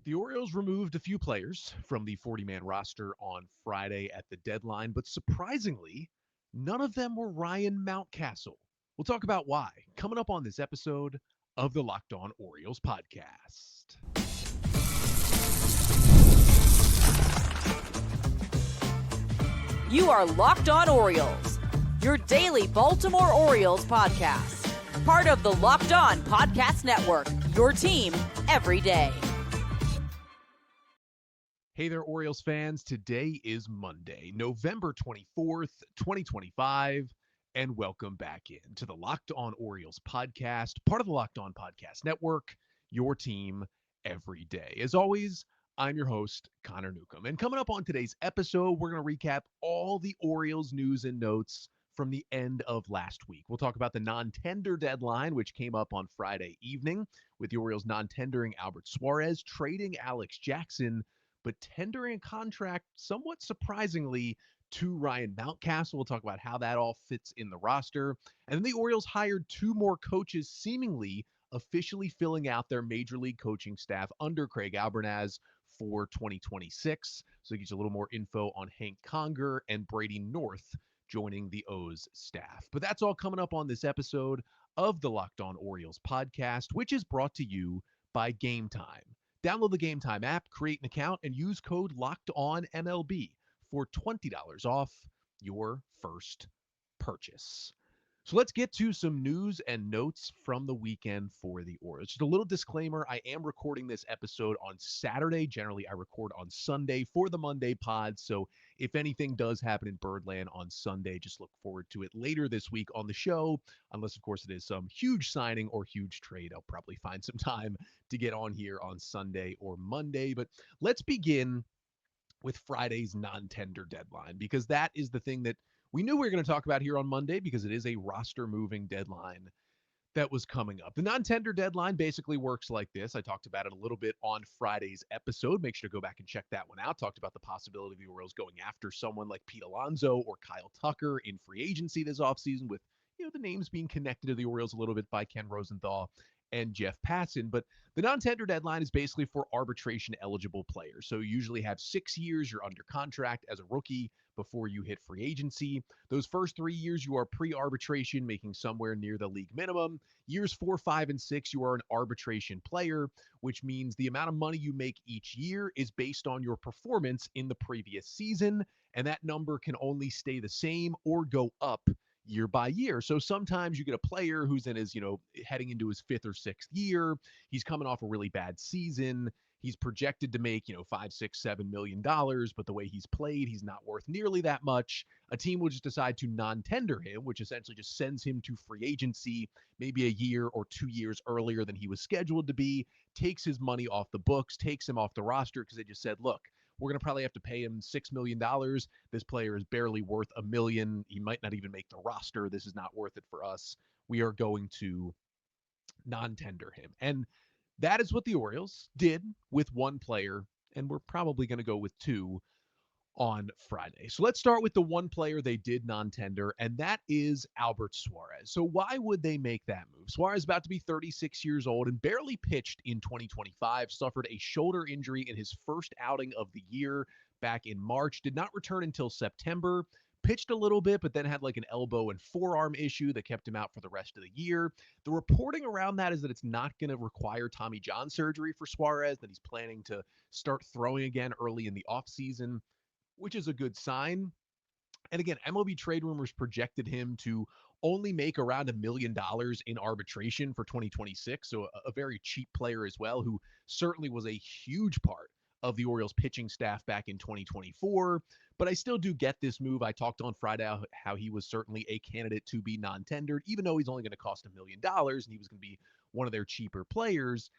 The Orioles removed a few players from the 40-man roster on Friday at the deadline, but surprisingly, none of them were Ryan Mountcastle. We'll talk about why coming up on this episode of the Locked On Orioles podcast. You are Locked On Orioles, your daily Baltimore Orioles podcast. Part of the Locked On Podcast Network, your team every day. Hey there, Orioles fans. Today is Monday, November 24th, 2025, and welcome back in to the Locked On Orioles podcast, part of the Locked On Podcast Network, your team every day. As always, I'm your host, Connor Newcomb. And coming up on today's episode, we're going to recap all the Orioles news and notes from the end of last week. We'll talk about the non-tender deadline, which came up on Friday evening, with the Orioles non-tendering Albert Suarez, trading Alex Jackson, but tendering a contract somewhat surprisingly to Ryan Mountcastle. We'll talk about how that all fits in the roster. And then the Orioles hired two more coaches, seemingly officially filling out their major league coaching staff under Craig Albernaz for 2026. So it gives you a little more info on Hank Conger and Brady North joining the O's staff. But that's all coming up on this episode of the Locked On Orioles podcast, which is brought to you by Game Time. Download the Game Time app, create an account, and use code LOCKEDONMLB for $20 off your first purchase. So let's get to some news and notes from the weekend for the Orioles. Just a little disclaimer, I am recording this episode on Saturday. Generally, I record on Sunday for the Monday pod. So if anything does happen in Birdland on Sunday, just look forward to it later this week on the show. Unless, of course, it is some huge signing or huge trade. I'll probably find some time to get on here on Sunday or Monday. But let's begin with Friday's non-tender deadline, because that is the thing that we knew we were going to talk about here on Monday, because it is a roster moving deadline that was coming up. The non-tender deadline basically works like this. I talked about it a little bit on Friday's episode. Make sure to go back and check that one out. Talked about the possibility of the Orioles going after someone like Pete Alonso or Kyle Tucker in free agency this offseason, with the names being connected to the Orioles a little bit by Ken Rosenthal and Jeff Passan. But the non-tender deadline is basically for arbitration eligible players. So you usually have 6 years, you're under contract as a rookie before you hit free agency. Those first 3 years, you are pre-arbitration, making somewhere near the league minimum. Years 4, 5, and 6, you are an arbitration player, which means the amount of money you make each year is based on your performance in the previous season, and that number can only stay the same or go up year by year. So sometimes you get a player who's in his, heading into his 5th or 6th year. He's coming off a really bad season. He's projected to make, $5, $6, $7 million, but the way he's played, he's not worth nearly that much. A team will just decide to non-tender him, which essentially just sends him to free agency maybe a year or 2 years earlier than he was scheduled to be, takes his money off the books, takes him off the roster, because they just said, look, we're going to probably have to pay him $6 million. This player is barely worth $1 million. He might not even make the roster. This is not worth it for us. We are going to non-tender him. And that is what the Orioles did with one player, and we're probably going to go with two on Friday. So let's start with the one player they did non-tender, and that is Albert Suarez. So why would they make that move? Suarez is about to be 36 years old and barely pitched in 2025, suffered a shoulder injury in his first outing of the year back in March, did not return until September, pitched a little bit, but then had like an elbow and forearm issue that kept him out for the rest of the year. The reporting around that is that it's not going to require Tommy John surgery for Suarez, that he's planning to start throwing again early in the offseason, which is a good sign. And again, MLB trade rumors projected him to only make around $1 million in arbitration for 2026. So a very cheap player as well, who certainly was a huge part of the Orioles pitching staff back in 2024. But I still do get this move. I talked on Friday how he was certainly a candidate to be non-tendered, even though he's only going to cost $1 million and he was going to be one of their cheaper players.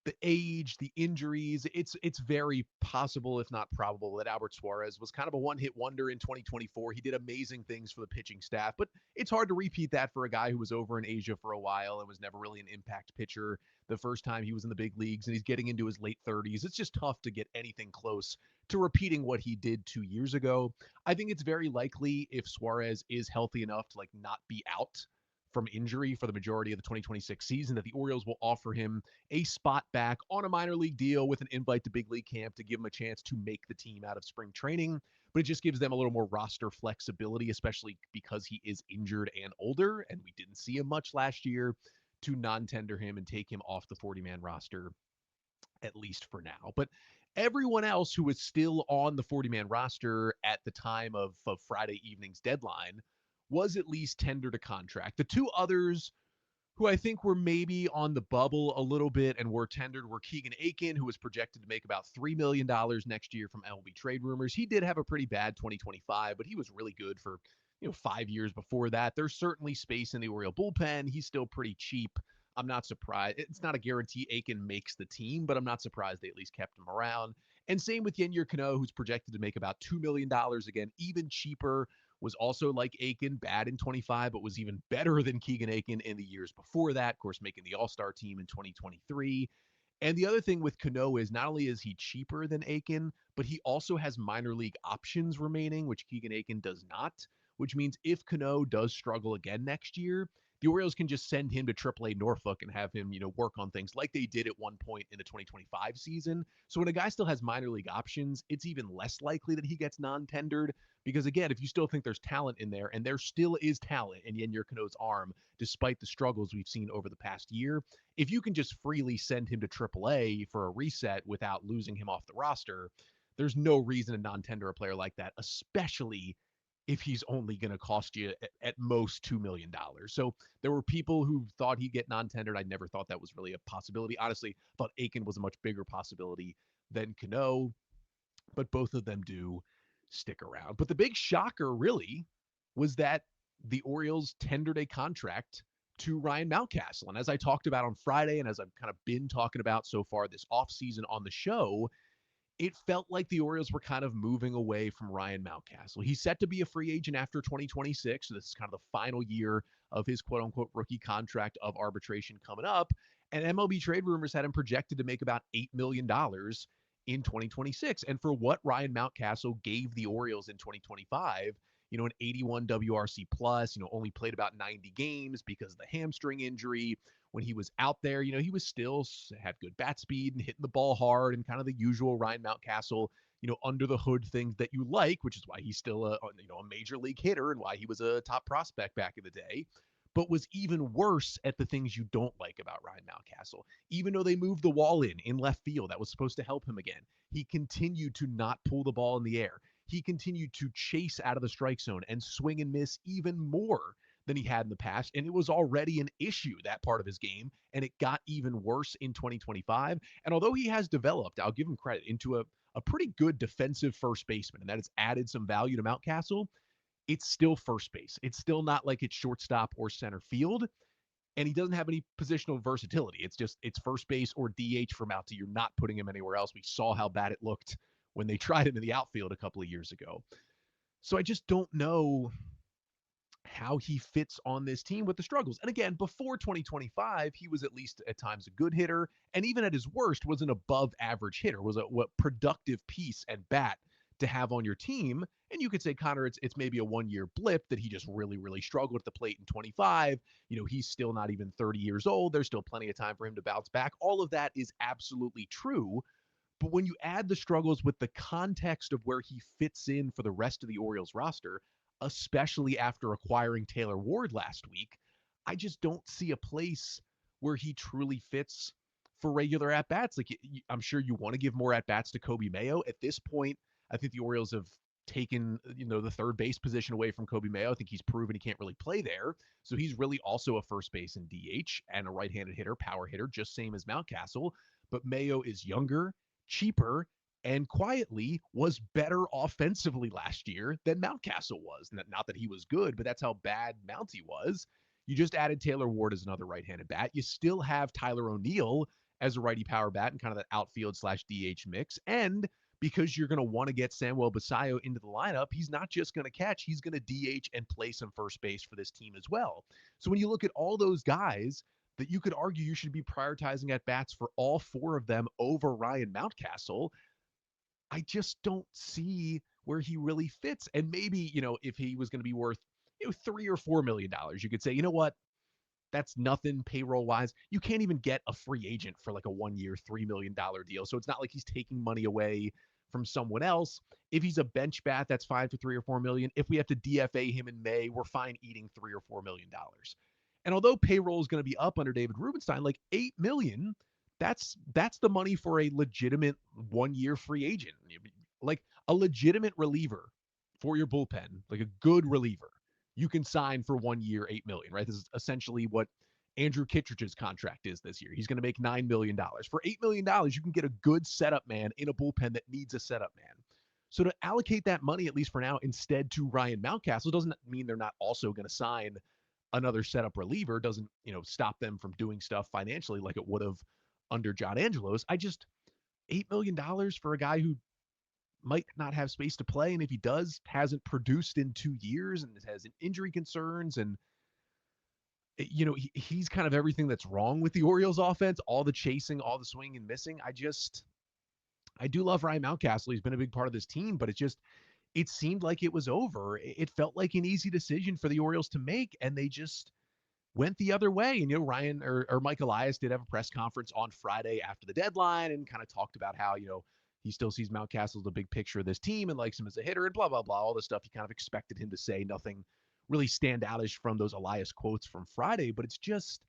The age, the injuries, it's very possible, if not probable, that Albert Suarez was kind of a one-hit wonder in 2024. He did amazing things for the pitching staff, but it's hard to repeat that for a guy who was over in Asia for a while and was never really an impact pitcher the first time he was in the big leagues, and he's getting into his late 30s. It's just tough to get anything close to repeating what he did 2 years ago. I think it's very likely, if Suarez is healthy enough to not be out from injury for the majority of the 2026 season, that the Orioles will offer him a spot back on a minor league deal with an invite to big league camp to give him a chance to make the team out of spring training. But it just gives them a little more roster flexibility, especially because he is injured and older, and we didn't see him much last year, to non-tender him and take him off the 40-man roster, at least for now. But everyone else who was still on the 40-man roster at the time of Friday evening's deadline was at least tendered a contract. The two others who I think were maybe on the bubble a little bit and were tendered were Keegan Akin, who was projected to make about $3 million next year from MLB trade rumors. He did have a pretty bad 2025, but he was really good for 5 years before that. There's certainly space in the Oriole bullpen. He's still pretty cheap. I'm not surprised. It's not a guarantee Akin makes the team, but I'm not surprised they at least kept him around. And same with Yennier Cano, who's projected to make about $2 million again, even cheaper. Was also like Akin, bad in 25, but was even better than Keegan Akin in the years before that, of course, making the All-Star team in 2023. And the other thing with Cano is not only is he cheaper than Akin, but he also has minor league options remaining, which Keegan Akin does not, which means if Cano does struggle again next year, the Orioles can just send him to AAA Norfolk and have him, work on things like they did at one point in the 2025 season. So when a guy still has minor league options, it's even less likely that he gets non-tendered because, again, if you still think there's talent in there, and there still is talent in Yennier Cano's arm, despite the struggles we've seen over the past year, if you can just freely send him to AAA for a reset without losing him off the roster, there's no reason to non-tender a player like that, especially if he's only going to cost you at most $2 million. So there were people who thought he'd get non-tendered. I never thought that was really a possibility. Honestly, I thought Akin was a much bigger possibility than Cano, but both of them do stick around. But the big shocker really was that the Orioles tendered a contract to Ryan Mountcastle. And as I talked about on Friday, and as I've kind of been talking about so far this offseason on the show, it felt like the Orioles were kind of moving away from Ryan Mountcastle. He's set to be a free agent after 2026, so this is kind of the final year of his quote-unquote rookie contract of arbitration coming up, and MLB trade rumors had him projected to make about $8 million in 2026. And for what Ryan Mountcastle gave the Orioles in 2025, an 81 WRC plus, only played about 90 games because of the hamstring injury. When he was out there, he was still had good bat speed and hitting the ball hard and kind of the usual Ryan Mountcastle, under the hood things that you like, which is why he's still a major league hitter and why he was a top prospect back in the day, but was even worse at the things you don't like about Ryan Mountcastle. Even though they moved the wall in left field, that was supposed to help him again. He continued to not pull the ball in the air. He continued to chase out of the strike zone and swing and miss even more than he had in the past. And it was already an issue, that part of his game. And it got even worse in 2025. And although he has developed, I'll give him credit, into a pretty good defensive first baseman, and that has added some value to Mountcastle, it's still first base. It's still not like it's shortstop or center field. And he doesn't have any positional versatility. It's first base or DH for Mounty. You're not putting him anywhere else. We saw how bad it looked when they tried him in the outfield a couple of years ago. So I just don't know how he fits on this team with the struggles. And again, before 2025, he was at least at times a good hitter, and even at his worst was an above average hitter, was a productive piece and bat to have on your team. And you could say, Connor, it's maybe a 1-year blip that he just really, really struggled at the plate in 25. He's still not even 30 years old. There's still plenty of time for him to bounce back. All of that is absolutely true. But when you add the struggles with the context of where he fits in for the rest of the Orioles roster, especially after acquiring Taylor Ward last week, I just don't see a place where he truly fits for regular at-bats. Like, I'm sure you want to give more at-bats to Coby Mayo. At this point, I think the Orioles have taken, the third base position away from Coby Mayo. I think he's proven he can't really play there. So he's really also a first base and DH and a right-handed hitter, power hitter, just same as Mountcastle. But Mayo is younger, cheaper, and quietly was better offensively last year than Mountcastle was. Not that he was good, but that's how bad Mounty was. You just added Taylor Ward as another right-handed bat. You still have Tyler O'Neill as a righty power bat and kind of that outfield/DH mix. And because you're going to want to get Samuel Basallo into the lineup, he's not just going to catch, he's going to DH and play some first base for this team as well. So when you look at all those guys that you could argue you should be prioritizing at bats for all four of them over Ryan Mountcastle, I just don't see where he really fits. And maybe, if he was going to be worth $3 or $4 million, you could say, you know what? That's nothing payroll wise. You can't even get a free agent for like a 1 year, $3 million deal. So it's not like he's taking money away from someone else. If he's a bench bat, that's fine for 3 or 4 million. If we have to DFA him in May, we're fine eating $3 or $4 million. And although payroll is going to be up under David Rubenstein, like 8 million, that's the money for a legitimate 1 year free agent, like a legitimate reliever for your bullpen, like a good reliever. You can sign for 1 year, 8 million, right? This is essentially what Andrew Kittredge's contract is this year. He's going to make $9 million. For $8 million, you can get a good setup man in a bullpen that needs a setup man. So to allocate that money, at least for now, instead to Ryan Mountcastle doesn't mean they're not also going to sign another setup reliever. Doesn't, stop them from doing stuff financially like it would have under John Angelos. $8 million for a guy who might not have space to play, and if he does, hasn't produced in 2 years and has injury concerns, and he's kind of everything that's wrong with the Orioles offense, all the chasing, all the swing and missing. I do love Ryan Mountcastle. He's been a big part of this team, but it seemed like it was over. It felt like an easy decision for the Orioles to make, and they just went the other way. And, Ryan or Mike Elias did have a press conference on Friday after the deadline and kind of talked about how, he still sees Mountcastle as the big picture of this team and likes him as a hitter and blah, blah, blah, all the stuff you kind of expected him to say. Nothing really standoutish from those Elias quotes from Friday, but it's just,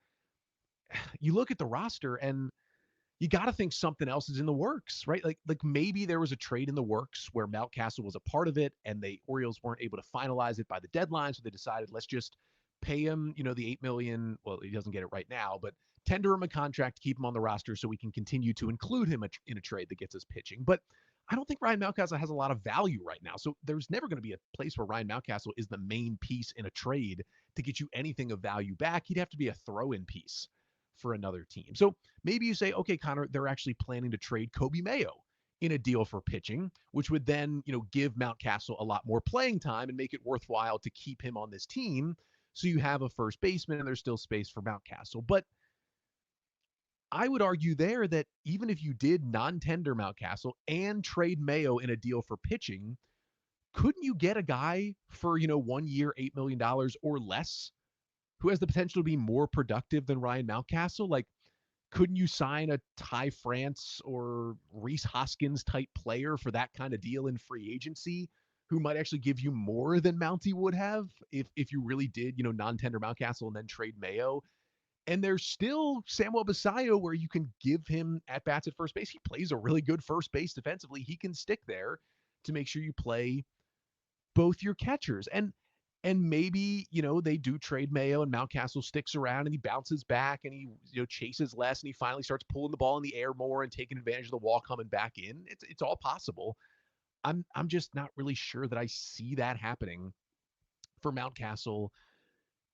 you look at the roster and you got to think something else is in the works, right? Like maybe there was a trade in the works where Mountcastle was a part of it and the Orioles weren't able to finalize it by the deadline. So they decided, let's just pay him, the 8 million. Well, he doesn't get it right now, but tender him a contract to keep him on the roster so we can continue to include him in a trade that gets us pitching. But I don't think Ryan Mountcastle has a lot of value right now. So there's never going to be a place where Ryan Mountcastle is the main piece in a trade to get you anything of value back. He'd have to be a throw-in piece for another team. So maybe you say, okay, Connor, they're actually planning to trade Kobe Mayo in a deal for pitching, which would then, give Mountcastle a lot more playing time and make it worthwhile to keep him on this team. So you have a first baseman and there's still space for Mountcastle. But I would argue there that even if you did non-tender Mountcastle and trade Mayo in a deal for pitching, couldn't you get a guy for, 1 year, $8 million or less who has the potential to be more productive than Ryan Mountcastle? Like, couldn't you sign a Ty France or Reese Hoskins type player for that kind of deal in free agency who might actually give you more than Mountie would have if you really did, non-tender Mountcastle and then trade Mayo? And there's still Samuel Basallo where you can give him at-bats at first base. He plays a really good first base defensively. He can stick there to make sure you play both your catchers. And maybe, they do trade Mayo and Mountcastle sticks around and he bounces back and he, chases less and he finally starts pulling the ball in the air more and taking advantage of the wall coming back in. It's all possible. I'm just not really sure that I see that happening for Mountcastle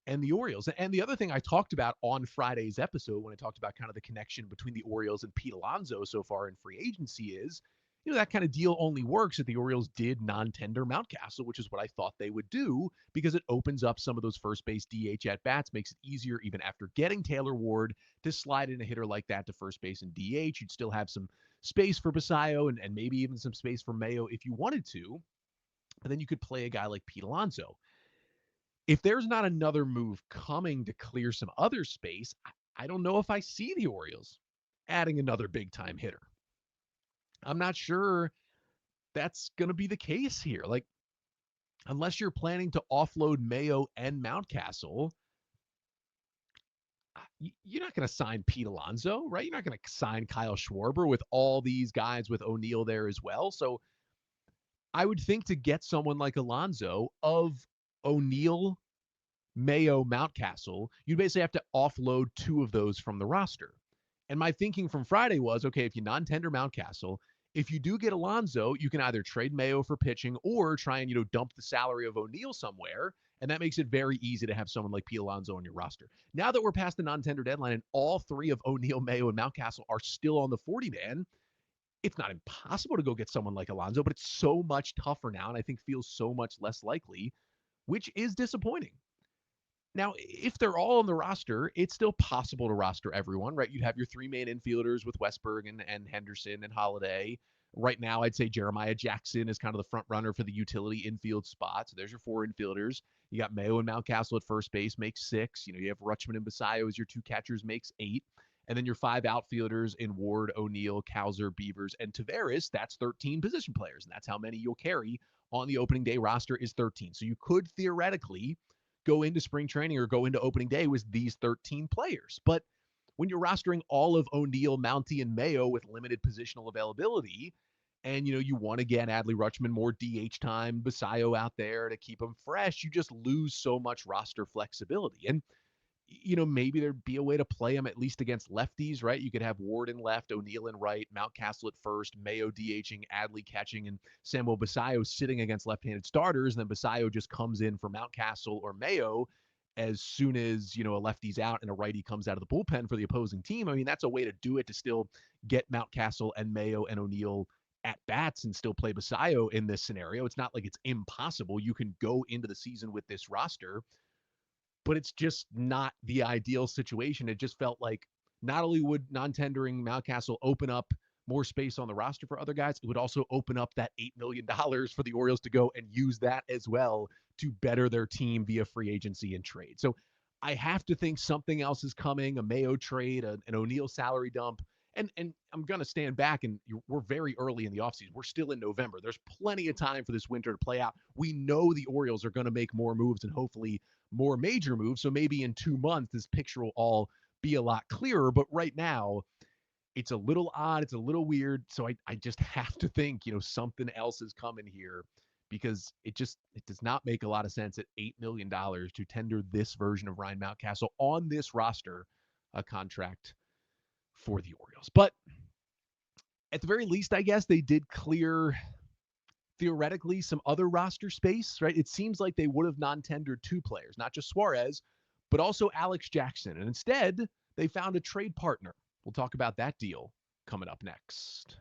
and the Orioles. And the other thing I talked about on Friday's episode when I talked about kind of the connection between the Orioles and Pete Alonso so far in free agency is, that kind of deal only works if the Orioles did non-tender Mountcastle, which is what I thought they would do because it opens up some of those first base DH at-bats, makes it easier even after getting Taylor Ward to slide in a hitter like that to first base and DH. You'd still have some space for Basallo and maybe even some space for Mayo if you wanted to, but then you could play a guy like Pete Alonso. If there's not another move coming to clear some other space, I don't know if I see the Orioles adding another big-time hitter. I'm not sure that's going to be the case here. Like, unless you're planning to offload Mayo and Mountcastle, you're not going to sign Pete Alonso, right? You're not going to sign Kyle Schwarber with all these guys with O'Neill there as well. So I would think to get someone like Alonso of O'Neill, Mayo, Mountcastle, you basically have to offload two of those from the roster. And my thinking from Friday was, okay, if you non-tender Mountcastle, if you do get Alonso, you can either trade Mayo for pitching or try and, dump the salary of O'Neill somewhere. And that makes it very easy to have someone like Pete Alonso on your roster. Now that we're past the non-tender deadline and all three of O'Neill, Mayo, and Mountcastle are still on the 40-man, it's not impossible to go get someone like Alonso, but it's so much tougher now and I think feels so much less likely, which is disappointing. Now, if they're all on the roster, it's still possible to roster everyone, right? You'd have your three main infielders with Westberg and Henderson and Holiday, Right now, I'd say Jeremiah Jackson is kind of the front runner for the utility infield spot. So there's your 4 infielders. You got Mayo and Mountcastle at first base, makes 6. You have Rutschman and Basayo as your 2 catchers, makes 8. And then your 5 outfielders in Ward, O'Neill, Cowser, Beavers, and Taveras. That's 13 position players, and that's how many you'll carry on the opening day roster is 13. So you could theoretically go into spring training or go into opening day with these 13 players. But when you're rostering all of O'Neill, Mountie, and Mayo with limited positional availability, and you want to get Adley Rutschman more DH time, Basayo out there to keep him fresh, you just lose so much roster flexibility. And maybe there'd be a way to play him at least against lefties, right? You could have Ward in left, O'Neill in right, Mountcastle at first, Mayo DHing, Adley catching, and Samuel Basayo sitting against left-handed starters. And then Basayo just comes in for Mountcastle or Mayo as soon as, a lefty's out and a righty comes out of the bullpen for the opposing team. I mean, that's a way to do it, to still get Mountcastle and Mayo and O'Neill at bats and still play Basayo in this scenario. It's not like it's impossible. You can go into the season with this roster, but it's just not the ideal situation. It just felt like not only would non-tendering Mountcastle open up more space on the roster for other guys, it would also open up that $8 million for the Orioles to go and use that as well to better their team via free agency and trade. So I have to think something else is coming, a Mayo trade, an O'Neill salary dump. And I'm going to stand back, and we're very early in the offseason. We're still in November. There's plenty of time for this winter to play out. We know the Orioles are going to make more moves and hopefully more major moves. So maybe in 2 months, this picture will all be a lot clearer. But right now, it's a little odd. It's a little weird. So I just have to think, something else is coming here, because it does not make a lot of sense at $8 million to tender this version of Ryan Mountcastle on this roster, a contract for the Orioles. But at the very least, I guess they did clear, theoretically, some other roster space, right? It seems like they would have non-tendered 2 players, not just Suarez, but also Alex Jackson. And instead, they found a trade partner. We'll talk about that deal coming up next.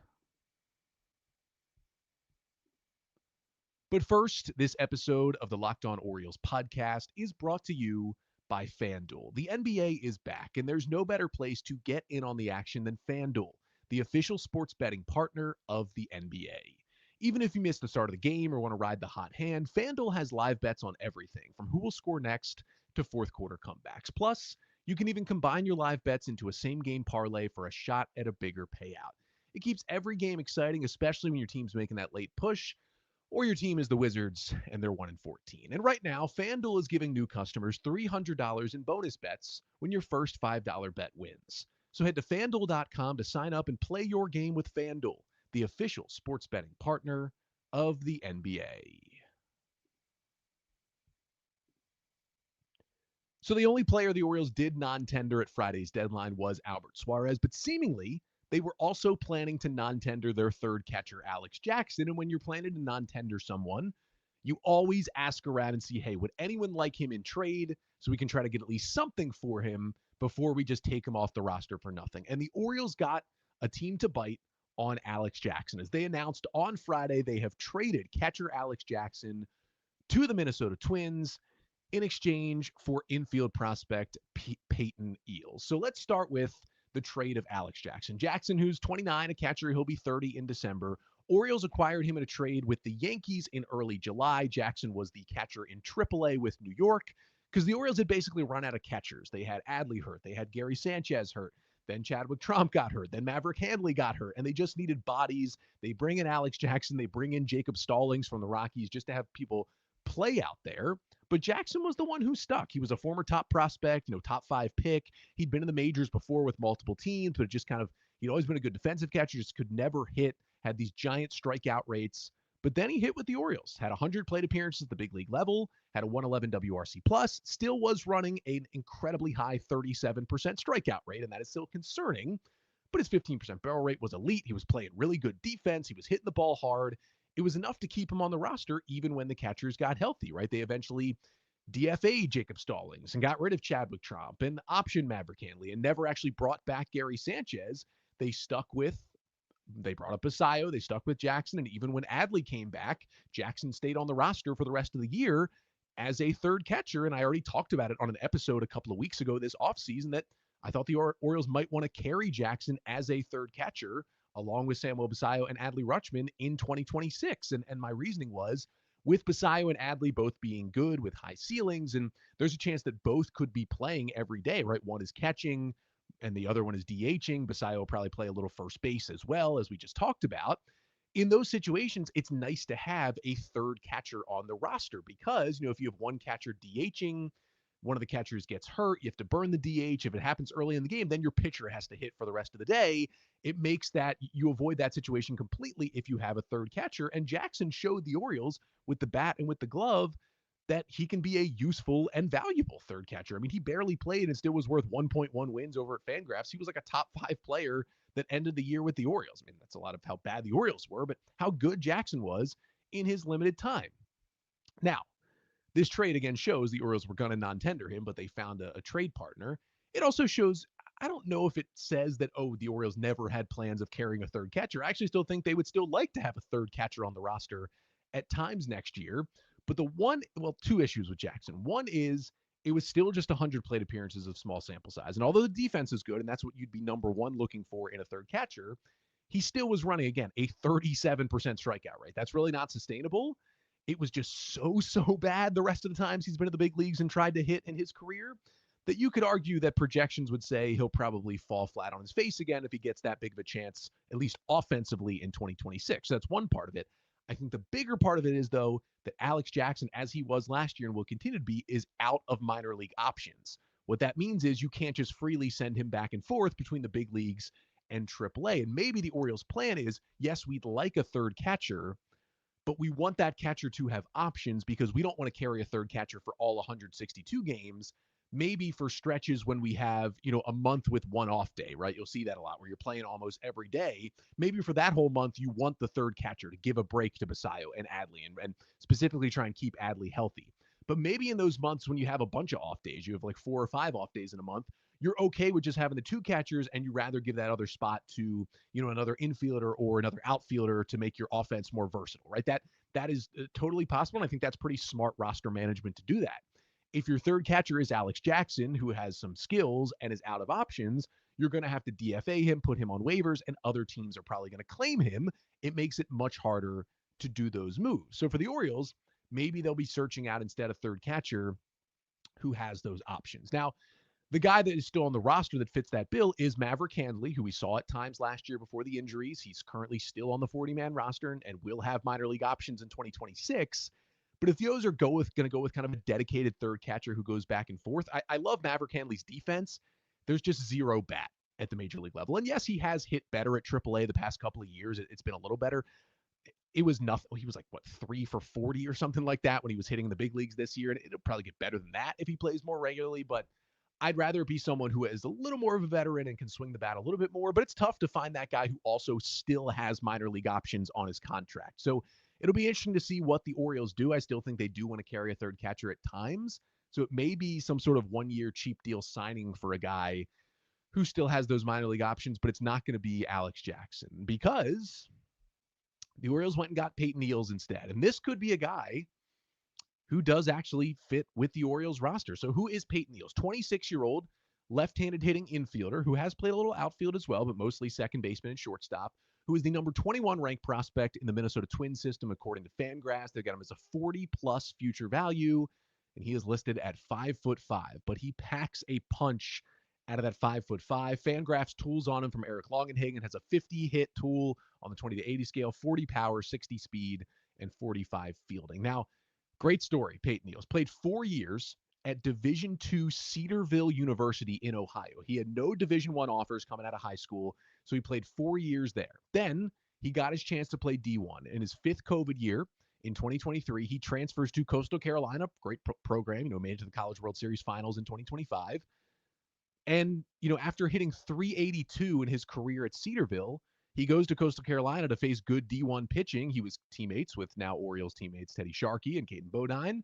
But first, this episode of the Locked On Orioles podcast is brought to you by FanDuel. The NBA is back, and there's no better place to get in on the action than FanDuel, the official sports betting partner of the NBA. Even if you missed the start of the game or want to ride the hot hand, FanDuel has live bets on everything from who will score next to fourth quarter comebacks. Plus, you can even combine your live bets into a same-game parlay for a shot at a bigger payout. It keeps every game exciting, especially when your team's making that late push, or your team is the Wizards and they're 1-14. And right now, FanDuel is giving new customers $300 in bonus bets when your first $5 bet wins. So head to FanDuel.com to sign up and play your game with FanDuel, the official sports betting partner of the NBA. So the only player the Orioles did non-tender at Friday's deadline was Albert Suarez, but seemingly they were also planning to non-tender their third catcher, Alex Jackson. And when you're planning to non-tender someone, you always ask around and see, hey, would anyone like him in trade so we can try to get at least something for him before we just take him off the roster for nothing? And the Orioles got a team to bite on Alex Jackson. As they announced on Friday, they have traded catcher Alex Jackson to the Minnesota Twins in exchange for infield prospect Payton Eeles. So let's start with the trade of Alex Jackson. Jackson, who's 29, a catcher, he'll be 30 in December. Orioles acquired him in a trade with the Yankees in early July. Jackson was the catcher in AAA with New York because the Orioles had basically run out of catchers. They had Adley hurt. They had Gary Sanchez hurt. Then Chadwick Tromp got hurt. Then Maverick Handley got hurt. And they just needed bodies. They bring in Alex Jackson. They bring in Jacob Stallings from the Rockies just to have people play out there. But Jackson was the one who stuck. He was a former top prospect, top 5 pick. He'd been in the majors before with multiple teams, but just he'd always been a good defensive catcher, just could never hit, had these giant strikeout rates. But then he hit with the Orioles, had 100 plate appearances at the big league level, had a 111 WRC plus, still was running an incredibly high 37% strikeout rate, and that is still concerning. But his 15% barrel rate was elite. He was playing really good defense. He was hitting the ball hard. It was enough to keep him on the roster even when the catchers got healthy, right? They eventually DFA'd Jacob Stallings and got rid of Chadwick Tromp and optioned Maverick Handley and never actually brought back Gary Sanchez. They brought up Basayo, they stuck with Jackson, and even when Adley came back, Jackson stayed on the roster for the rest of the year as a third catcher, and I already talked about it on an episode a couple of weeks ago this offseason that I thought the Orioles might want to carry Jackson as a third catcher along with Samuel Basallo and Adley Rutschman in 2026. And my reasoning was, with Basallo and Adley both being good with high ceilings, and there's a chance that both could be playing every day, right? One is catching and the other one is DHing. Basallo will probably play a little first base as well, as we just talked about. In those situations, it's nice to have a third catcher on the roster because, if you have one catcher DHing, one of the catchers gets hurt, you have to burn the DH. If it happens early in the game, then your pitcher has to hit for the rest of the day. It makes that you avoid that situation completely if you have a third catcher. And Jackson showed the Orioles with the bat and with the glove that he can be a useful and valuable third catcher. I mean, he barely played and still was worth 1.1 wins over at FanGraphs. He was like a top 5 player that ended the year with the Orioles. I mean, that's a lot of how bad the Orioles were, but how good Jackson was in his limited time. Now, this trade again shows the Orioles were going to non-tender him, but they found a trade partner. It also shows, I don't know if it says that, the Orioles never had plans of carrying a third catcher. I actually still think they would still like to have a third catcher on the roster at times next year. But two issues with Jackson. One is it was still just 100 plate appearances of small sample size. And although the defense is good, and that's what you'd be number one looking for in a third catcher, he still was running, again, a 37% strikeout rate. That's really not sustainable. It was just so bad the rest of the times he's been in the big leagues and tried to hit in his career that you could argue that projections would say he'll probably fall flat on his face again if he gets that big of a chance, at least offensively in 2026. So that's one part of it. I think the bigger part of it is, though, that Alex Jackson, as he was last year and will continue to be, is out of minor league options. What that means is you can't just freely send him back and forth between the big leagues and AAA. And maybe the Orioles' plan is, yes, we'd like a third catcher, but we want that catcher to have options because we don't want to carry a third catcher for all 162 games. Maybe for stretches when we have, a month with one off day, right? You'll see that a lot where you're playing almost every day. Maybe for that whole month, you want the third catcher to give a break to Basallo and Adley and specifically try and keep Adley healthy. But maybe in those months when you have a bunch of off days, you have like 4 or 5 off days in a month, you're okay with just having the two catchers and you rather give that other spot to, another infielder or another outfielder to make your offense more versatile, right? That is totally possible. And I think that's pretty smart roster management to do that. If your third catcher is Alex Jackson, who has some skills and is out of options, you're going to have to DFA him, put him on waivers, and other teams are probably going to claim him. It makes it much harder to do those moves. So for the Orioles, maybe they'll be searching out instead a third catcher who has those options. Now, the guy that is still on the roster that fits that bill is Maverick Handley, who we saw at times last year before the injuries. He's currently still on the 40-man roster and will have minor league options in 2026. But if the O's are going to go with kind of a dedicated third catcher who goes back and forth, I love Maverick Handley's defense. There's just zero bat at the major league level. And yes, he has hit better at AAA the past couple of years. It's been a little better. It was nothing. He was like, 3 for 40 or something like that when he was hitting the big leagues this year. And it'll probably get better than that if he plays more regularly. But I'd rather it be someone who is a little more of a veteran and can swing the bat a little bit more. But it's tough to find that guy who also still has minor league options on his contract. So it'll be interesting to see what the Orioles do. I still think they do want to carry a third catcher at times. So it may be some sort of 1-year cheap deal signing for a guy who still has those minor league options, but it's not going to be Alex Jackson because the Orioles went and got Payton Eeles instead. And this could be a guy who does actually fit with the Orioles roster. So who is Payton Eeles? 26-year-old left-handed hitting infielder who has played a little outfield as well, but mostly second baseman and shortstop, who is the number 21 ranked prospect in the Minnesota Twins system, according to FanGraphs. They've got him as a 40-plus future value, and he is listed at 5'5", but he packs a punch out of that 5'5". FanGraphs tools on him from Eric Longenhagen has a 50-hit tool on the 20 to 80 scale, 40 power, 60 speed, and 45 fielding. Now, great story, Payton Eeles. Played 4 years at Division II Cedarville University in Ohio. He had no Division I offers coming out of high school, so he played 4 years there. Then he got his chance to play D1. In his 5th COVID year in 2023, he transfers to Coastal Carolina, great program, made it to the College World Series finals in 2025. And, after hitting 382 in his career at Cedarville, he goes to Coastal Carolina to face good D1 pitching. He was teammates with now Orioles teammates Teddy Sharkey and Caden Bodine.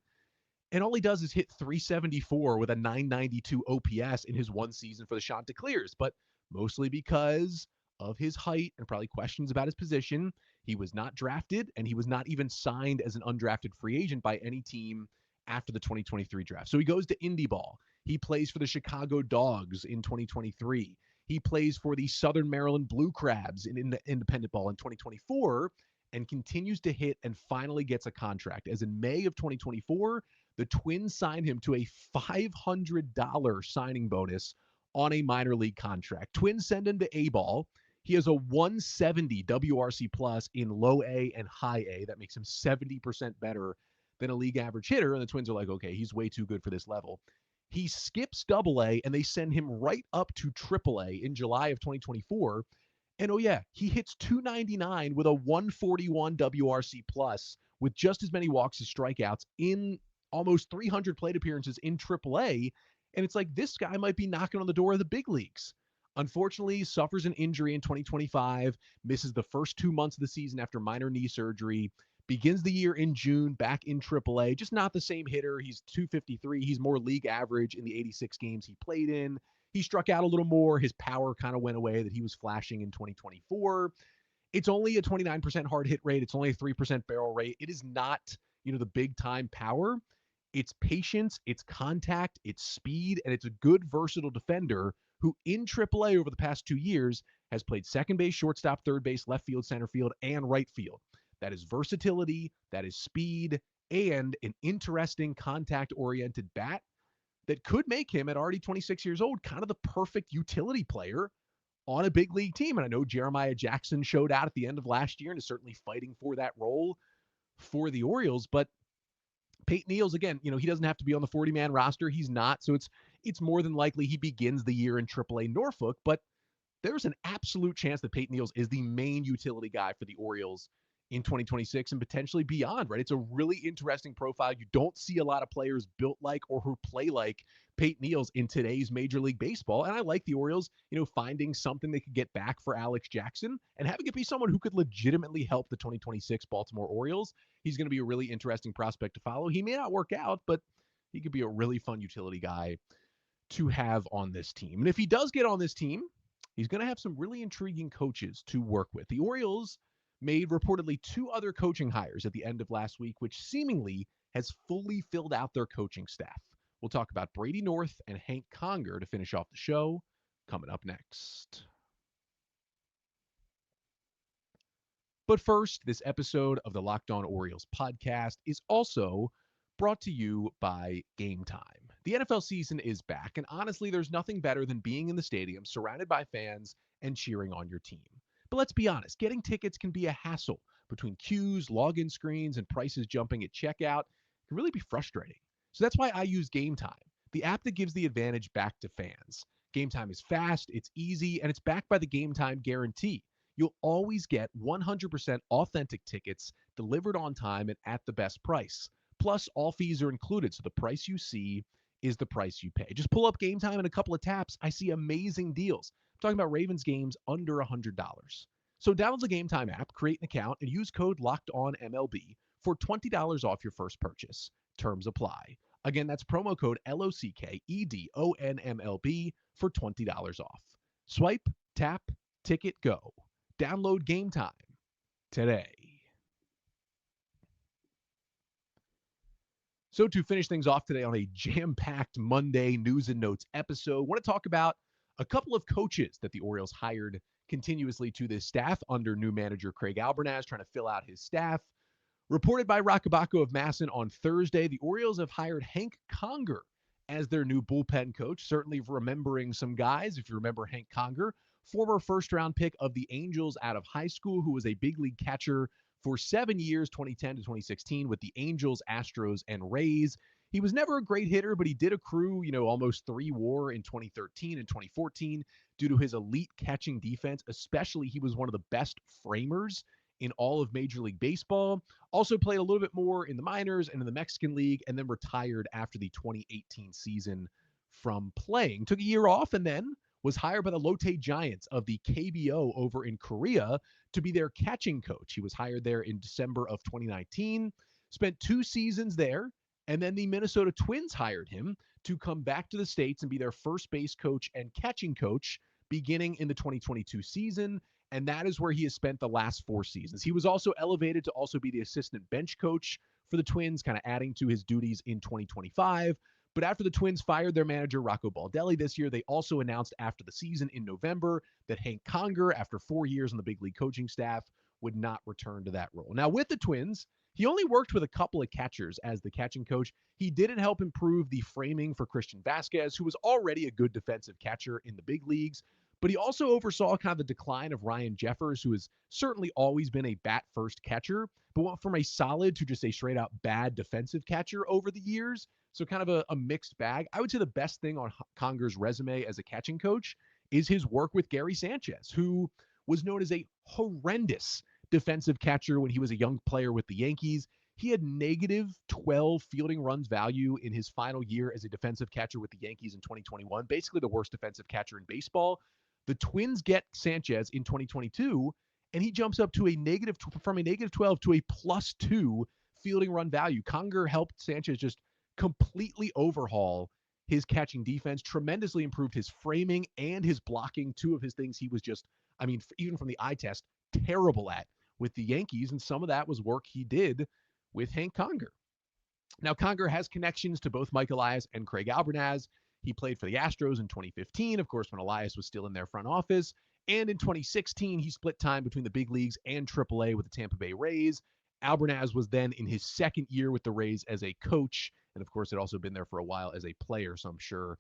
And all he does is hit 374 with a 992 OPS in his one season for the Chanticleers, but mostly because of his height and probably questions about his position. He was not drafted, and he was not even signed as an undrafted free agent by any team after the 2023 draft. So he goes to Indy Ball. He plays for the Chicago Dogs in 2023. He plays for the Southern Maryland Blue Crabs in the independent ball in 2024 and continues to hit and finally gets a contract. As in May of 2024, the Twins signed him to a $500 signing bonus on a minor league contract. Twins send him to A-ball. He has a 170 WRC plus in low A and high A. That makes him 70% better than a league average hitter. And the Twins are like, okay, he's way too good for this level. He skips double A and they send him right up to triple A in July of 2024. And oh yeah, he hits 299 with a 141 WRC plus with just as many walks as strikeouts in almost 300 plate appearances in triple A. And it's like, this guy might be knocking on the door of the big leagues. Unfortunately, suffers an injury in 2025, misses the first 2 months of the season after minor knee surgery, begins the year in June back in AAA, just not the same hitter. He's 253. He's more league average in the 86 games he played in. He struck out a little more. His power kind of went away that he was flashing in 2024. It's only a 29% hard hit rate. It's only a 3% barrel rate. It is not, the big time power. It's patience, it's contact, it's speed, and it's a good versatile defender who in AAA over the past 2 years has played second base, shortstop, third base, left field, center field, and right field. That is versatility, that is speed, and an interesting contact-oriented bat that could make him, at already 26 years old, kind of the perfect utility player on a big league team. And I know Jeremiah Jackson showed out at the end of last year and is certainly fighting for that role for the Orioles, but Payton Eeles, again, he doesn't have to be on the 40-man roster. He's not. So it's more than likely he begins the year in AAA Norfolk, but there's an absolute chance that Payton Eeles is the main utility guy for the Orioles in 2026 and potentially beyond, right? It's a really interesting profile. You don't see a lot of players built like or who play like Payton Eeles in today's Major League Baseball. And I like the Orioles, finding something they could get back for Alex Jackson and having it be someone who could legitimately help the 2026 Baltimore Orioles. He's going to be a really interesting prospect to follow. He may not work out, but he could be a really fun utility guy to have on this team. And if he does get on this team, he's going to have some really intriguing coaches to work with. The Orioles made reportedly 2 other coaching hires at the end of last week, which seemingly has fully filled out their coaching staff. We'll talk about Brady North and Hank Conger to finish off the show coming up next. But first, this episode of the Locked On Orioles podcast is also brought to you by Game Time. The NFL season is back, and honestly, there's nothing better than being in the stadium surrounded by fans and cheering on your team. But let's be honest, getting tickets can be a hassle. Between queues, login screens, and prices jumping at checkout, it can really be frustrating. So that's why I use Game Time, the app that gives the advantage back to fans. Game Time is fast, it's easy, and it's backed by the Game Time guarantee. You'll always get 100% authentic tickets delivered on time and at the best price. Plus, all fees are included, so the price you see is the price you pay. Just pull up Game Time in a couple of taps. I see amazing deals. I'm talking about Ravens games under $100. So download the Game Time app, create an account, and use code LOCKEDONMLB for $20 off your first purchase. Terms apply. Again, that's promo code LOCKEDONMLB for $20 off. Swipe, tap, ticket, go. Download Game Time today. So to finish things off today on a jam-packed Monday news and notes episode, I want to talk about a couple of coaches that the Orioles hired continuously to this staff under new manager Craig Albernaz, trying to fill out his staff. Reported by Rockabacco of Masson on Thursday, the Orioles have hired Hank Conger as their new bullpen coach. Certainly remembering some guys, if you remember Hank Conger, former first-round pick of the Angels out of high school, who was a big league catcher for 7 years, 2010 to 2016, with the Angels, Astros, and Rays. He was never a great hitter, but he did accrue, almost 3 WAR in 2013 and 2014 due to his elite catching defense. Especially, he was one of the best framers in all of Major League Baseball. Also played a little bit more in the minors and in the Mexican League, and then retired after the 2018 season from playing. Took a year off and then was hired by the Lotte Giants of the KBO over in Korea to be their catching coach. He was hired there in December of 2019, spent 2 seasons there, and then the Minnesota Twins hired him to come back to the States and be their first base coach and catching coach beginning in the 2022 season, and that is where he has spent the last 4 seasons. He was also elevated to also be the assistant bench coach for the Twins, kind of adding to his duties in 2025, But after the Twins fired their manager, Rocco Baldelli, this year, they also announced after the season in November that Hank Conger, after 4 years on the big league coaching staff, would not return to that role. Now, with the Twins, he only worked with a couple of catchers as the catching coach. He didn't help improve the framing for Christian Vasquez, who was already a good defensive catcher in the big leagues. But he also oversaw kind of the decline of Ryan Jeffers, who has certainly always been a bat-first catcher, but went from a solid to just a straight-out bad defensive catcher over the years. So kind of a mixed bag. I would say the best thing on Conger's resume as a catching coach is his work with Gary Sanchez, who was known as a horrendous defensive catcher when he was a young player with the Yankees. He had negative 12 fielding runs value in his final year as a defensive catcher with the Yankees in 2021, basically the worst defensive catcher in baseball. The Twins get Sanchez in 2022, and he jumps up to from a negative 12 to a +2 fielding run value. Conger helped Sanchez just completely overhaul his catching defense, tremendously improved his framing and his blocking, two of his things he was just, even from the eye test, terrible at with the Yankees, and some of that was work he did with Hank Conger. Now, Conger has connections to both Mike Elias and Craig Albernaz. He played for the Astros in 2015, of course, when Elias was still in their front office. And in 2016, he split time between the big leagues and AAA with the Tampa Bay Rays. Albernaz was then in his second year with the Rays as a coach. And of course, had also been there for a while as a player. So I'm sure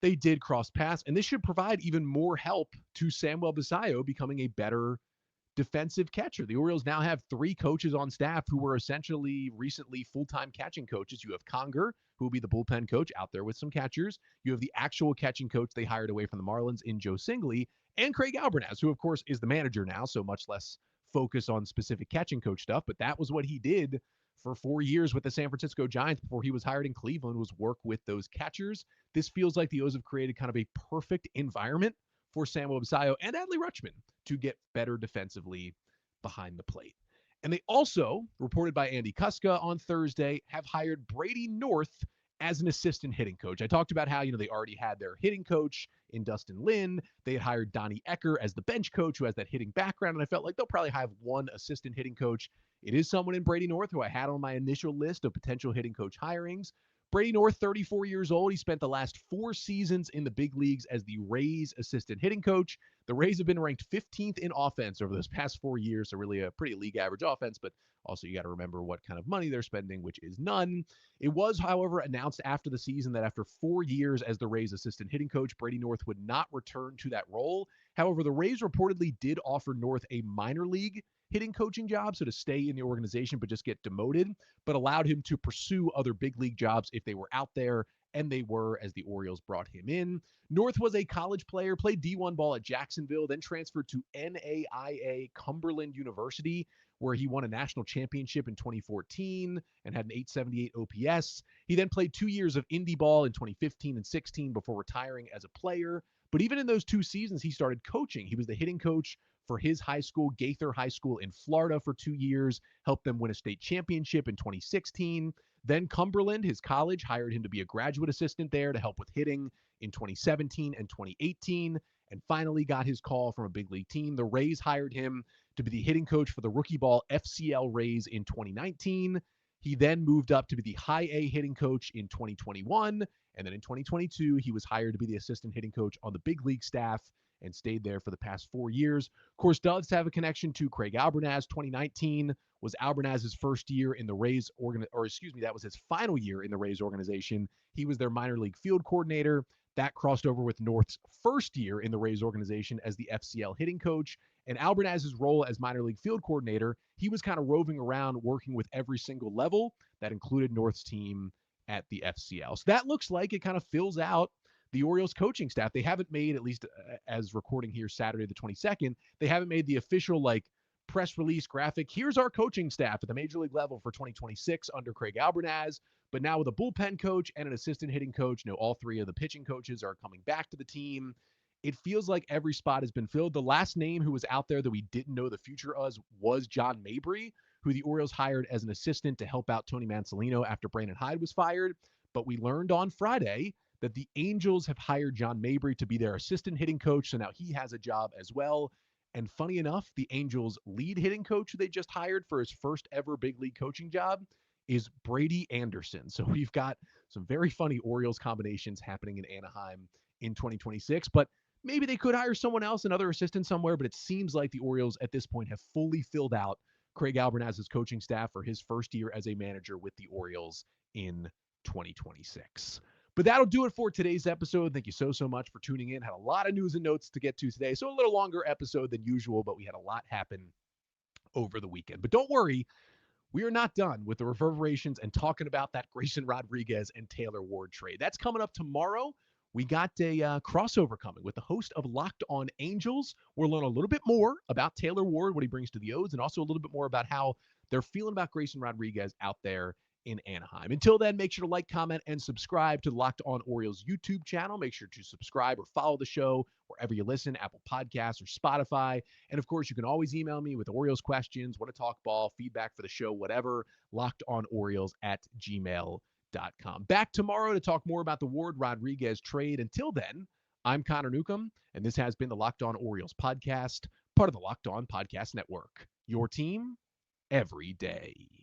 they did cross paths. And this should provide even more help to Samuel Basallo becoming a better defensive catcher. The Orioles now have 3 coaches on staff who were essentially recently full-time catching coaches. You have Conger, who will be the bullpen coach out there with some catchers. You have the actual catching coach they hired away from the Marlins in Joe Singley, and Craig Albernaz, who of course is the manager now, so much less focus on specific catching coach stuff. But that was what he did for 4 years with the San Francisco Giants before he was hired in Cleveland, was work with those catchers. This feels like the O's have created kind of a perfect environment for Samuel Basallo and Adley Rutschman to get better defensively behind the plate. And they also, reported by Andy Kuska on Thursday, have hired Brady North as an assistant hitting coach. I talked about how, they already had their hitting coach in Dustin Lin. They had hired Donnie Ecker as the bench coach who has that hitting background, and I felt like they'll probably have one assistant hitting coach. It is someone in Brady North who I had on my initial list of potential hitting coach hirings. Brady North, 34 years old. He spent the last 4 seasons in the big leagues as the Rays assistant hitting coach. The Rays have been ranked 15th in offense over those past 4 years, so really a pretty league average offense, but also you got to remember what kind of money they're spending, which is none. It was, however, announced after the season that after 4 years as the Rays assistant hitting coach, Brady North would not return to that role. However, the Rays reportedly did offer North a minor league hitting coaching job, so to stay in the organization but just get demoted, but allowed him to pursue other big league jobs if they were out there, and they were, as the Orioles brought him in. North was a college player, played D1 ball at Jacksonville, then transferred to NAIA Cumberland University, where he won a national championship in 2014 and had an 878 OPS. He then played 2 years of indie ball in 2015 and 16 before retiring as a player. But even in those 2 seasons, he started coaching. He was the hitting coach for his high school, Gaither High School in Florida, for 2 years, helped them win a state championship in 2016. Then Cumberland, his college, hired him to be a graduate assistant there to help with hitting in 2017 and 2018, and finally got his call from a big league team. The Rays hired him to be the hitting coach for the rookie ball FCL Rays in 2019. He then moved up to be the high A hitting coach in 2021, and then in 2022, he was hired to be the assistant hitting coach on the big league staff and stayed there for the past 4 years. Of course, does have a connection to Craig Albernaz. 2019 was Albernaz's first year in the Rays that was his final year in the Rays organization. He was their minor league field coordinator. That crossed over with North's first year in the Rays organization as the FCL hitting coach. And Albernaz's role as minor league field coordinator, he was kind of roving around working with every single level. That included North's team at the FCL. So that looks like it kind of fills out the Orioles coaching staff. They haven't made, at least as recording here Saturday the 22nd, they haven't made the official press release graphic. Here's our coaching staff at the major league level for 2026 under Craig Albernaz. But now with a bullpen coach and an assistant hitting coach, all 3 of the pitching coaches are coming back to the team. It feels like every spot has been filled. The last name who was out there that we didn't know the future of was John Mabry, who the Orioles hired as an assistant to help out Tony Mansolino after Brandon Hyde was fired. But we learned on Friday that the Angels have hired John Mabry to be their assistant hitting coach, so now he has a job as well. And funny enough, the Angels' lead hitting coach who they just hired for his first ever big league coaching job is Brady Anderson. So we've got some very funny Orioles combinations happening in Anaheim in 2026, but maybe they could hire someone else, another assistant somewhere, but it seems like the Orioles at this point have fully filled out Craig Albernaz's coaching staff for his first year as a manager with the Orioles in 2026. But that'll do it for today's episode. Thank you so much for tuning in. Had a lot of news and notes to get to today, so a little longer episode than usual, but we had a lot happen over the weekend. But don't worry, we are not done with the reverberations and talking about that Grayson Rodriguez and Taylor Ward trade. That's coming up tomorrow. We got a crossover coming with the host of Locked On Angels. We'll learn a little bit more about Taylor Ward, what he brings to the O's, and also a little bit more about how they're feeling about Grayson Rodriguez out there in Anaheim. Until then, make sure to like, comment, and subscribe to the Locked On Orioles YouTube channel. Make sure to subscribe or follow the show wherever you listen, Apple Podcasts or Spotify. And of course, you can always email me with Orioles questions, want to talk ball, feedback for the show, whatever, lockedonorioles@gmail.com. Back tomorrow to talk more about the Ward Rodriguez trade. Until then, I'm Connor Newcomb, and this has been the Locked On Orioles podcast, part of the Locked On Podcast Network. Your team every day.